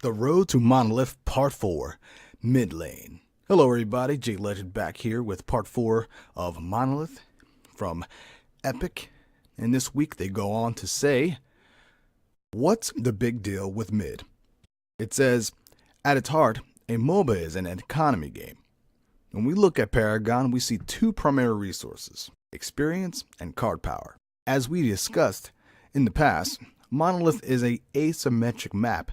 The Road to Monolith Part 4, Mid Lane. Hello everybody, J Legend back here with Part 4 of Monolith from Epic. And this week they go on to say, what's the big deal with mid? It says, at its heart, a MOBA is an economy game. When we look at Paragon, we see two primary resources, experience and card power. As we discussed in the past, Monolith is an asymmetric map,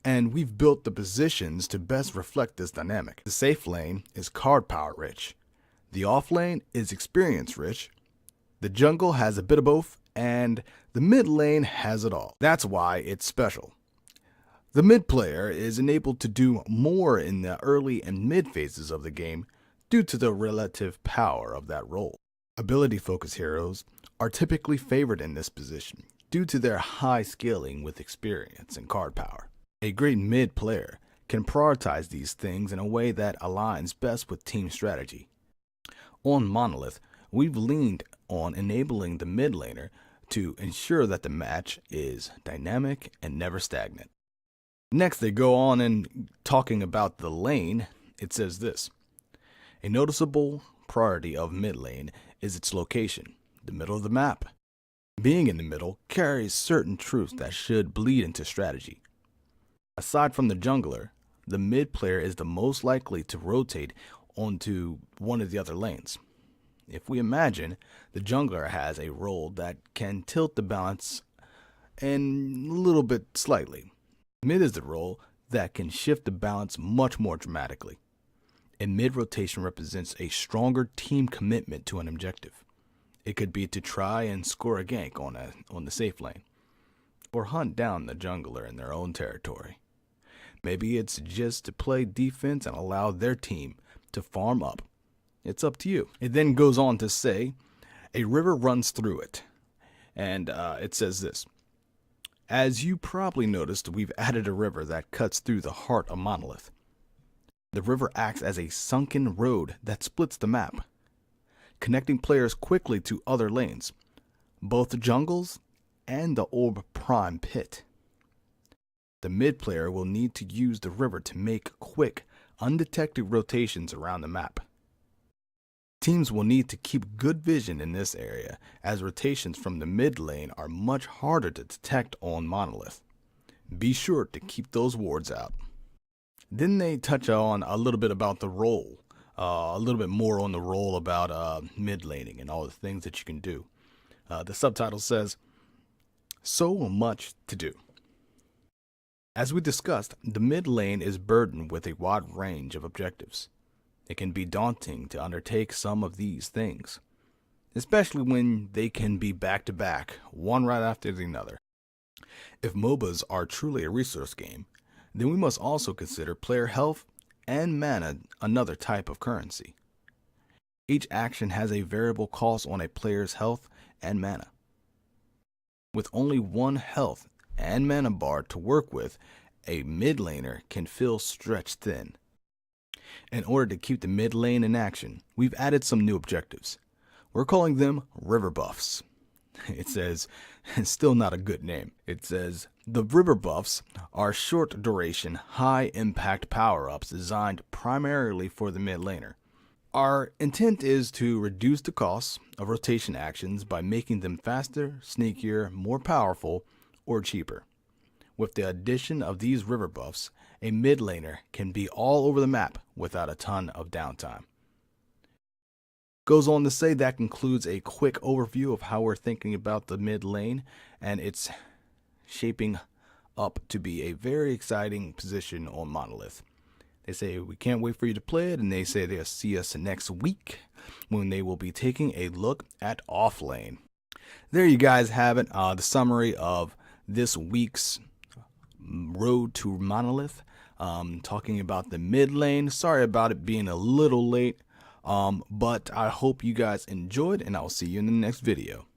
and we've built the positions to best reflect this dynamic. The safe lane is card power rich. The off lane is experience rich. The jungle has a bit of both, and the mid lane has it all. That's why it's special. The mid player is enabled to do more in the early and mid phases of the game due to the relative power of that role. Ability focused heroes are typically favored in this position due to their high scaling with experience and card power. A great mid player can prioritize these things in a way that aligns best with team strategy. On Monolith, we've leaned on enabling the mid laner to ensure that the match is dynamic and never stagnant. Next, they go on and talking about the lane. It says this: a noticeable priority of mid lane is its location, the middle of the map. Being in the middle carries certain truths that should bleed into strategy. Aside from the jungler, the mid player is the most likely to rotate onto one of the other lanes. If we imagine the jungler has a role that can tilt the balance a little bit slightly, mid is the role that can shift the balance much more dramatically. A mid rotation represents a stronger team commitment to an objective. It could be to try and score a gank on the safe lane, or hunt down the jungler in their own territory. Maybe it's just to play defense and allow their team to farm up. It's up to you. It then goes on to say, a river runs through it. And it says this: as you probably noticed, we've added a river that cuts through the heart of Monolith. The river acts as a sunken road that splits the map, connecting players quickly to other lanes, both the jungles and the Orb Prime pit. The mid player will need to use the river to make quick, undetected rotations around the map. Teams will need to keep good vision in this area, as rotations from the mid lane are much harder to detect on Monolith. Be sure to keep those wards out. Then they touch on a little bit about the role, a little bit more on the role about mid laning and all the things that you can do. The subtitle says, so much to do. As we discussed, the mid lane is burdened with a wide range of objectives. It can be daunting to undertake some of these things, especially when they can be back to back, one right after the other. If MOBAs are truly a resource game, then we must also consider player health and mana another type of currency. Each action has a variable cost on a player's health and mana. With only one health and mana bar to work with, a mid laner can feel stretched thin. In order to keep the mid lane in action, we've added some new objectives. We're calling them river buffs. It says, it's still not a good name. It says, the river buffs are short duration, high impact power-ups designed primarily for the mid laner. Our intent is to reduce the costs of rotation actions by making them faster, sneakier, more powerful, or cheaper. With the addition of these river buffs, a mid laner can be all over the map without a ton of downtime. Goes on to say that concludes a quick overview of how we're thinking about the mid lane, and it's shaping up to be a very exciting position on Monolith. They say we can't wait for you to play it, and they say they'll see us next week when they will be taking a look at off lane. There you guys have it, the summary of this week's Road to Monolith, talking about the mid lane. Sorry about it being a little late, but I hope you guys enjoyed, and I'll see you in the next video.